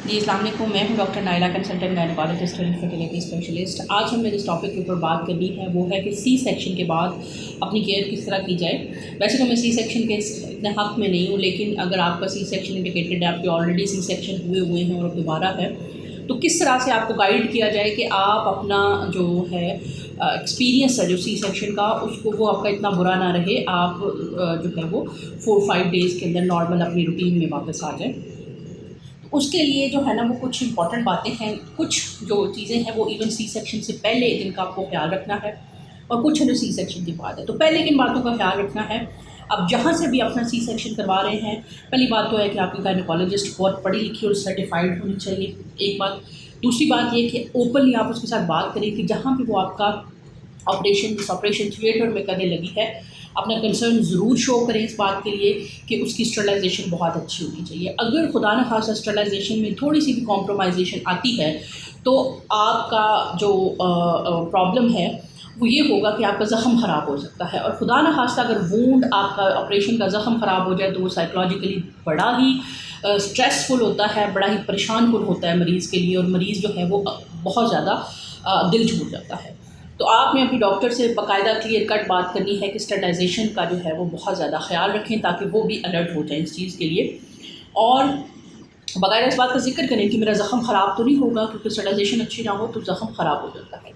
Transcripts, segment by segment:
जी अस्सलाम वालेकुम, मैं हूं doctor Naila, consultant gynaecologist and fertility specialist. आज हमें जिस टॉपिक के ऊपर बात करनी है वो है कि सी सेक्शन के बाद अपनी केयर किस तरह की जाए। वैसे तो मैं सी सेक्शन के इतने हक़ में नहीं हूँ, लेकिन अगर आपका सी सेक्शन इंडिकेटेड है, आपके ऑलरेडी सी सेक्शन हुए हैं और दोबारा है, तो किस तरह से आपको गाइड किया जाए कि आप अपना जो है एक्सपीरियंस है जो सी सेक्शन का, उसको वो आपका इतना बुरा ना रहे, आप जो है वो 4-5 डेज़ के अंदर नॉर्मल अपनी रूटीन में वापस आ जाए। उसके लिए जो है ना वो कुछ इंपॉर्टेंट बातें हैं, कुछ जो चीज़ें हैं वो इवन सी सेक्शन से पहले जिनका आपको ख्याल रखना है, और कुछ है जो सी सेक्शन के बाद है। तो पहले किन बातों का ख्याल रखना है? अब जहाँ से भी अपना सी सेक्शन करवा रहे हैं, पहली बात तो है कि आपकी गायनेकोलॉजिस्ट बहुत पढ़ी लिखी और सर्टिफाइड होनी चाहिए, एक बात। दूसरी बात ये कि ओपनली आप उसके साथ बात करें कि जहाँ पे वो आपका ऑपरेशन थिएटर में करने लगी है, अपना कंसर्न ज़रूर शो करें इस बात के लिए कि उसकी स्टरलाइजेशन बहुत अच्छी होनी चाहिए। अगर खुदा न खासा स्टरलाइजेशन में थोड़ी सी भी कॉम्प्रोमाइजेशन आती है तो आपका जो प्रॉब्लम है वो ये होगा कि आपका ज़ख़म ख़राब हो सकता है, और खुदा न खास्ता अगर वूंड आपका ऑपरेशन का ज़ख़म ख़राब हो जाए तो वो साइकोलॉजिकली बड़ा ही स्ट्रेसफुल होता है, बड़ा ही परेशान कुन होता है मरीज़ के लिए, और मरीज़ जो है वो बहुत ज़्यादा दिल छूट जाता है। तो आपने अपनी डॉक्टर से बाकायदा क्लियर कट बात करनी है कि स्टरलाइजेशन का जो है वो बहुत ज़्यादा ख्याल रखें, ताकि वो भी अलर्ट हो जाए इस चीज़ के लिए, और बाकायदा इस बात का जिक्र करें कि मेरा ज़ख़म ख़राब तो नहीं होगा, क्योंकि स्टरलाइजेशन अच्छी ना हो तो ज़ख़म ख़राब हो जाता है।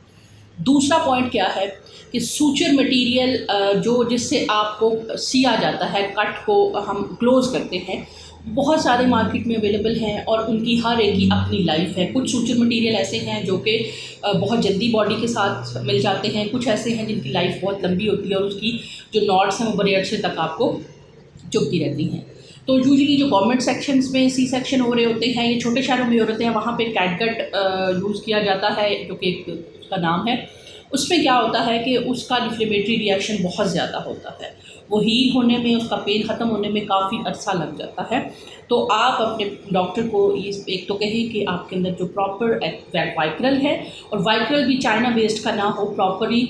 दूसरा पॉइंट क्या है कि सूचर मटीरियल जो जिससे आपको सिया जाता है, कट को हम क्लोज़ करते हैं, बहुत सारे मार्केट में अवेलेबल हैं और उनकी हर एक की अपनी लाइफ है। कुछ सूचर मटीरियल ऐसे हैं जो कि बहुत जल्दी बॉडी के साथ मिल जाते हैं, कुछ ऐसे हैं जिनकी लाइफ बहुत लंबी होती है और उसकी जो नॉट्स हैं वो बड़े अर्से तक आपको चुभती रहती हैं। तो यूजुअली जो गवर्नमेंट सेक्शंस में सी सेक्शन हो रहे होते हैं, ये छोटे शहरों में हो रहे होते हैं, वहाँ पे कैटगट यूज़ किया जाता है, जो कि एक उसका नाम है। उसमें क्या होता है कि उसका इन्फ्लेमेटरी रिएक्शन बहुत ज़्यादा होता है, वो हील होने में, उसका पेन ख़त्म होने में काफ़ी अर्सा लग जाता है। तो आप अपने डॉक्टर को ये एक तो कहें कि आपके अंदर जो प्रॉपर वाइक्रल है, और वाइक्रल भी चाइना बेस्ड का ना हो, प्रॉपरली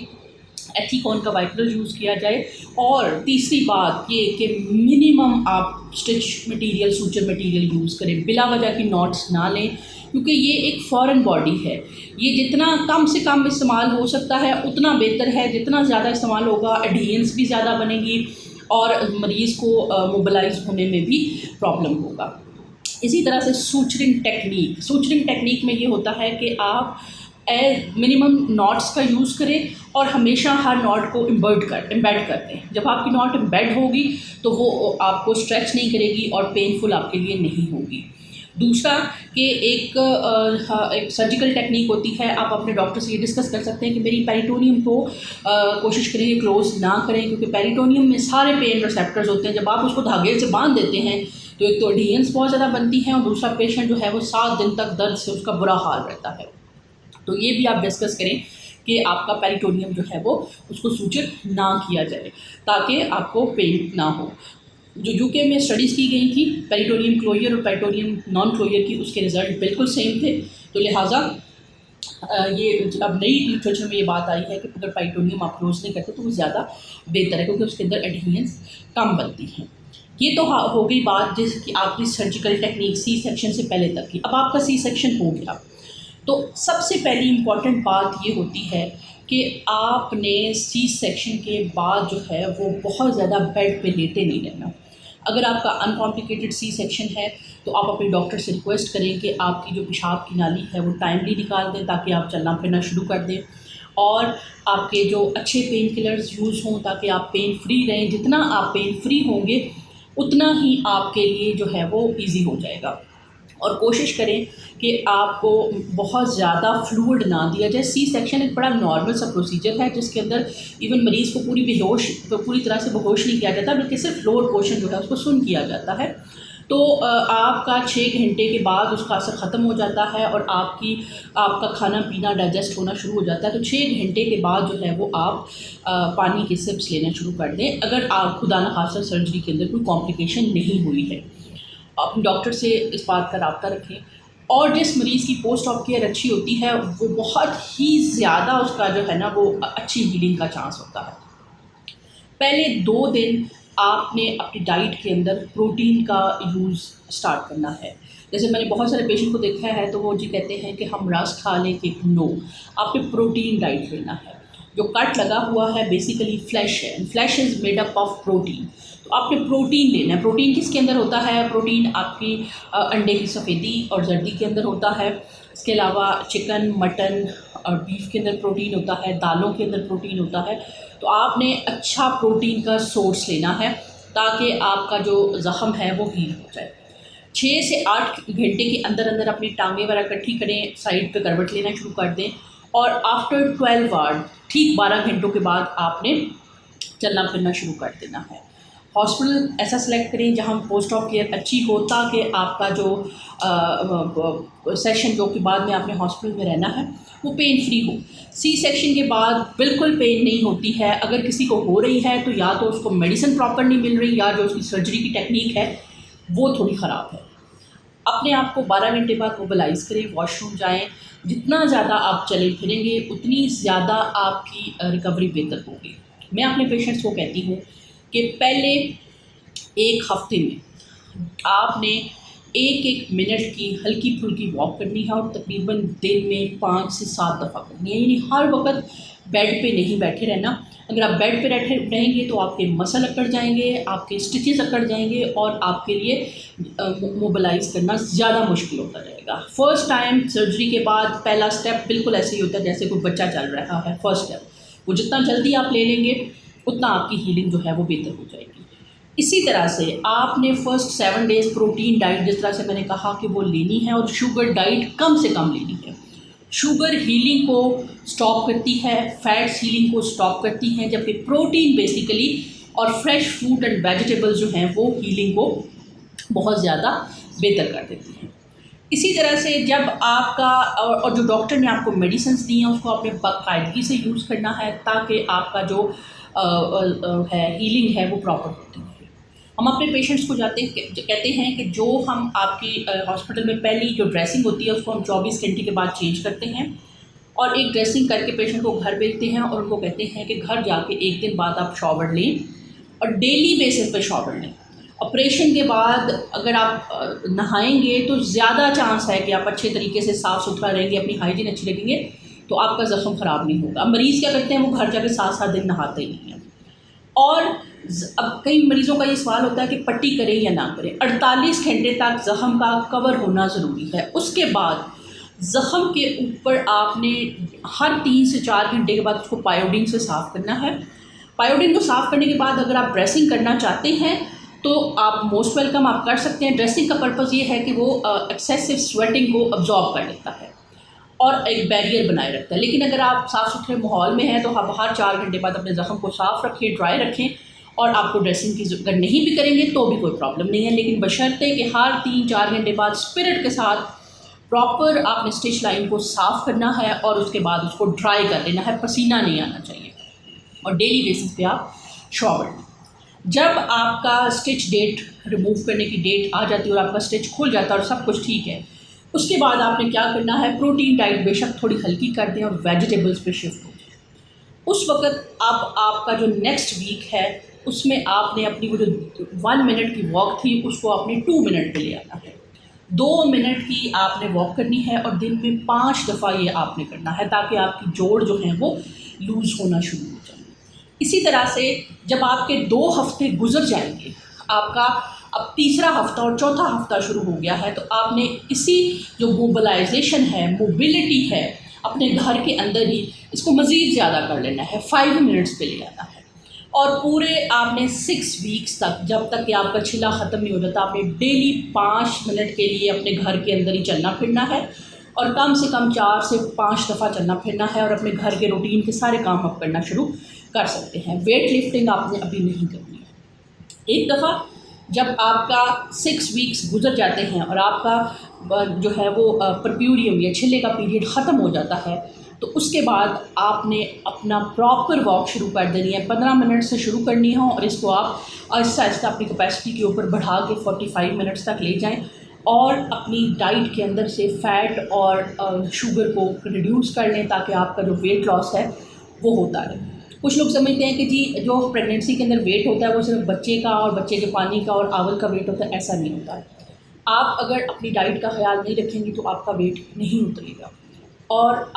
एथिकॉन का वाइक्रल यूज़ किया जाए। और तीसरी बात ये कि मिनिमम आप stitch material, suture material use करें, बिला वजह की नॉट्स ना लें, क्योंकि ये एक फॉरेन बॉडी है। ये जितना कम से कम इस्तेमाल हो सकता है उतना बेहतर है, जितना ज़्यादा इस्तेमाल होगा एडहेरेंस भी ज़्यादा बनेगी और मरीज़ को मोबिलाइज होने में भी प्रॉब्लम होगा। इसी तरह से सूचरिंग टेक्निक में ये होता है कि आप मिनिमम नॉट्स का यूज़ करें और हमेशा हर नॉट को एम्बेड कर दें। जब आपकी नॉट एम्बेड होगी तो वो आपको स्ट्रेच नहीं करेगी और पेनफुल आपके लिए नहीं होगी। दूसरा कि एक सर्जिकल टेक्निक होती है, आप अपने डॉक्टर से ये डिस्कस कर सकते हैं कि मेरी पेरिटोनियम को कोशिश करें क्लोज ना करें, क्योंकि पेरिटोनियम में सारे पेन रिसेप्टर्स होते हैं। जब आप उसको धागे से बांध देते हैं तो एक तो एडहेरेंस बहुत ज़्यादा बनती है, और दूसरा पेशेंट जो है वो 7 दिन तक दर्द से उसका बुरा हाल रहता है। तो ये भी आप डिस्कस करें कि आपका पेरिटोनियम जो है वो उसको सूचर ना किया जाए, ताकि आपको पेन ना हो। जो यूके में स्टडीज़ की गई थी पेरिटोनियम क्लोजर और पेरिटोनियम नॉन क्लोजर की, उसके रिज़ल्ट बिल्कुल सेम थे। तो लिहाजा ये अब नई लिटरेचर में ये बात आई है कि अगर पेरिटोनियम आप क्लोज नहीं करते तो वो ज़्यादा बेहतर है, क्योंकि उसके अंदर एडहेरेंस कम बनती है। ये तो हो गई बात जिसकी आपकी सर्जिकल टेक्निक सी सेक्शन से पहले तक की। अब आपका सी सेक्शन हो गया तो सबसे पहली इम्पॉर्टेंट बात ये होती है कि आपने सी सेक्शन के बाद जो है वो बहुत ज़्यादा बेड पे लेटे नहीं रहना। अगर आपका अनकॉम्प्लिकेटेड सी सेक्शन है तो आप अपने डॉक्टर से रिक्वेस्ट करें कि आपकी जो पेशाब की नाली है वो टाइमली निकाल दें, ताकि आप चलना फिरना शुरू कर दें, और आपके जो अच्छे पेन किलर्स यूज़ हों ताकि आप पेन फ्री रहें। जितना आप पेन फ्री होंगे उतना ही आपके लिए जो है वो ईजी हो जाएगा। और कोशिश करें कि आपको बहुत ज़्यादा फ्लूइड ना दिया जाए। सी सेक्शन एक बड़ा नॉर्मल सा प्रोसीजर है जिसके अंदर इवन मरीज़ को पूरी तरह से बेहोश नहीं किया जाता, बल्कि सिर्फ लोअर पोर्शन जो है उसको सुन किया जाता है। तो आपका 6 घंटे के बाद उसका असर ख़त्म हो जाता है और आपका खाना पीना डाइजेस्ट होना शुरू हो जाता है। तो 6 घंटे के बाद जो है वो आप पानी के सिप्स लेना शुरू कर दें, अगर आप खुदा न खास्ता सर्जरी के अंदर कोई कॉम्प्लिकेशन नहीं हुई है। अपने डॉक्टर से इस बात का रब्ता रखें, और जिस मरीज़ की पोस्ट ऑप केयर अच्छी होती है वो बहुत ही ज़्यादा उसका जो है ना वो अच्छी हीलिंग का चांस होता है। पहले 2 दिन आपने अपनी डाइट के अंदर प्रोटीन का यूज़ स्टार्ट करना है। जैसे मैंने बहुत सारे पेशेंट को देखा है तो वो जी कहते हैं कि हम रस खा लें कि नो, आपने प्रोटीन डाइट लेना है। जो कट लगा हुआ है बेसिकली फ्लैश है, flash is made up of protein. तो आपने प्रोटीन लेना है। प्रोटीन किसके अंदर होता है? प्रोटीन आपकी अंडे की सफ़ेदी और जर्दी के अंदर होता है। इसके अलावा चिकन, मटन और बीफ के अंदर प्रोटीन होता है, दालों के अंदर प्रोटीन होता है। तो आपने अच्छा प्रोटीन का सोर्स लेना है ताकि आपका जो ज़ख़म है वो हील हो जाए। 6 से 8 घंटे के अंदर अंदर अपनी टांगें वगैरह इकट्ठी करें, साइड पे करवट लेना शुरू कर दें और आफ्टर 12 आवर, ठीक 12 घंटों के बाद आपने चलना फिरना शुरू कर देना है। हॉस्पिटल ऐसा सेलेक्ट करें जहाँ पोस्ट ऑफ केयर अच्छी हो ताकि आपका जो सेशन जो कि बाद में आपने हॉस्पिटल में रहना है वो पेन फ्री हो। सी सेक्शन के बाद बिल्कुल पेन नहीं होती है। अगर किसी को हो रही है तो या तो उसको मेडिसिन प्रॉपर नहीं मिल रही या जो उसकी सर्जरी की टेक्निक है वो थोड़ी ख़राब है। अपने आप को 12 घंटे बाद मोबिलाइज़ करें, वॉशरूम जाएं। जितना ज़्यादा आप चले फिरेंगे उतनी ज़्यादा आपकी रिकवरी बेहतर होगी। मैं अपने पेशेंट्स को कहती हूँ कि पहले 1 हफ्ते में आपने 1-1 मिनट की हल्की फुल्की वॉक करनी है और तकरीबन दिन में 5 से 7 दफ़ा करनी है। यानी हर वक्त बेड पे नहीं बैठे रहना। अगर आप बेड पे बैठे रहेंगे तो आपके मसल अकड़ जाएंगे, आपके स्टिचेस अकड़ जाएंगे और आपके लिए मोबिलाइज़ करना ज़्यादा मुश्किल होता रहेगा। फ़र्स्ट टाइम सर्जरी के बाद पहला स्टेप बिल्कुल ऐसे ही होता है जैसे कोई बच्चा चल रहा है। फर्स्ट स्टेप वो जितना जल्दी आप ले लेंगे उतना आपकी हीलिंग जो है वो बेहतर हो जाएगी। इसी तरह से आपने फ़र्स्ट 7 डेज़ प्रोटीन डाइट जिस तरह से मैंने कहा कि वो लेनी है और शुगर डाइट कम से कम लेनी है। शुगर हीलिंग को स्टॉप करती है, फैट्स हीलिंग को स्टॉप करती हैं, जबकि प्रोटीन बेसिकली और फ्रेश फ्रूट एंड वेजिटेबल्स जो हैं वो हीलिंग को बहुत ज़्यादा बेहतर कर देती हैं। इसी तरह से जब आपका और जो डॉक्टर ने आपको मेडिसिन्स दी हैं उसको आपने बाकायदगी से यूज़ करना है ताकि आपका जो है हीलिंग है वो प्रॉपर होती है। हम अपने पेशेंट्स को कहते हैं कि जो हम आपकी हॉस्पिटल में पहली जो ड्रेसिंग होती है उसको हम 24 घंटे के बाद चेंज करते हैं और एक ड्रेसिंग करके पेशेंट को घर भेजते हैं और उनको कहते हैं कि घर जाके 1 दिन बाद आप शॉवर लें और डेली बेसिस पे शॉवर लें। ऑपरेशन के बाद अगर आप नहाएंगे तो ज़्यादा चांस है कि आप अच्छे तरीके से साफ़ सुथरा रहेंगे, अपनी हाइजीन अच्छी रखेंगे तो आपका ज़ख़म ख़राब नहीं होगा। मरीज़ क्या करते हैं वो घर जाके 7-7 दिन नहाते ही नहीं हैं। और अब कई मरीज़ों का ये सवाल होता है कि पट्टी करें या ना करें। 48 घंटे तक ज़ख़म का कवर होना ज़रूरी है। उसके बाद ज़ख़म के ऊपर आपने हर 3 से 4 घंटे के बाद उसको पायोडीन से साफ़ करना है। पायोडीन को साफ़ करने के बाद अगर आप ड्रेसिंग करना चाहते हैं तो आप मोस्ट वेलकम आप कर सकते हैं। ड्रेसिंग का पर्पज़ ये है कि वो एक्सेसिव स्वेटिंग को अब्जॉर्ब कर लेता है और एक बैरियर बनाए रखता है। लेकिन अगर आप साफ़ सुथरे माहौल में हैं तो आप हर 4 घंटे बाद अपने ज़ख़म को साफ़ रखें, ड्राई रखें और आपको ड्रेसिंग की अगर नहीं भी करेंगे तो भी कोई प्रॉब्लम नहीं है। लेकिन बशर्ते कि हर 3-4 घंटे बाद स्पिरिट के साथ प्रॉपर आपने स्टिच लाइन को साफ़ करना है और उसके बाद उसको ड्राई कर लेना है, पसीना नहीं आना चाहिए और डेली बेसिस पे आप शॉवर लें। जब आपका स्टिच डेट रिमूव करने की डेट आ जाती है और आपका स्टिच खुल जाता है और सब कुछ ठीक है, उसके बाद आपने क्या करना है, प्रोटीन डाइट बेशक थोड़ी हल्की कर दें और वेजिटेबल्स पे शिफ्ट हो जाए। उस वक्त आपका जो नेक्स्ट वीक है उसमें आपने अपनी वो जो 1 मिनट की वॉक थी उसको आपने 2 मिनट पे ले आना है। 2 मिनट की आपने वॉक करनी है और दिन में 5 दफ़ा ये आपने करना है ताकि आपकी जोड़ जो हैं वो लूज़ होना शुरू हो जाए। इसी तरह से जब आपके 2 हफ्ते गुजर जाएंगे, आपका अब तीसरा हफ्ता और चौथा हफ्ता शुरू हो गया है, तो आपने इसी जो मोबिलाइजेशन है, मोबिलिटी है, अपने घर के अंदर ही इसको मज़ीद ज़्यादा कर लेना है, 5 मिनट्स पे ले आना है। और पूरे आपने 6 वीक्स तक, जब तक कि आपका छिला ख़त्म नहीं हो जाता, आपने डेली 5 मिनट के लिए अपने घर के अंदर ही चलना फिरना है और कम से कम 4 से 5 दफ़ा चलना फिरना है और अपने घर के रूटीन के सारे काम आप करना शुरू कर सकते हैं। वेट लिफ्टिंग आपने अभी नहीं करनी है। एक दफ़ा जब आपका 6 वीक्स गुजर जाते हैं और आपका जो है वो परप्यूरियम या छिले का पीरियड ख़त्म हो जाता है, तो उसके बाद आपने अपना प्रॉपर वॉक शुरू कर देनी है। 15 मिनट से शुरू करनी है और इसको आप आहिस्ता आहिस्ता अपनी कैपेसिटी के ऊपर बढ़ा के 45 मिनट्स तक ले जाएं और अपनी डाइट के अंदर से फ़ैट और शुगर को रिड्यूस कर लें ताकि आपका जो वेट लॉस है वो होता रहे। कुछ लोग समझते हैं कि जी जो प्रेगनेंसी के अंदर वेट होता है वो सिर्फ बच्चे का और बच्चे के पानी का और आंवल का वेट होता है, ऐसा नहीं होता है। आप अगर अपनी डाइट का ख्याल नहीं रखेंगी तो आपका वेट नहीं उतरेगा और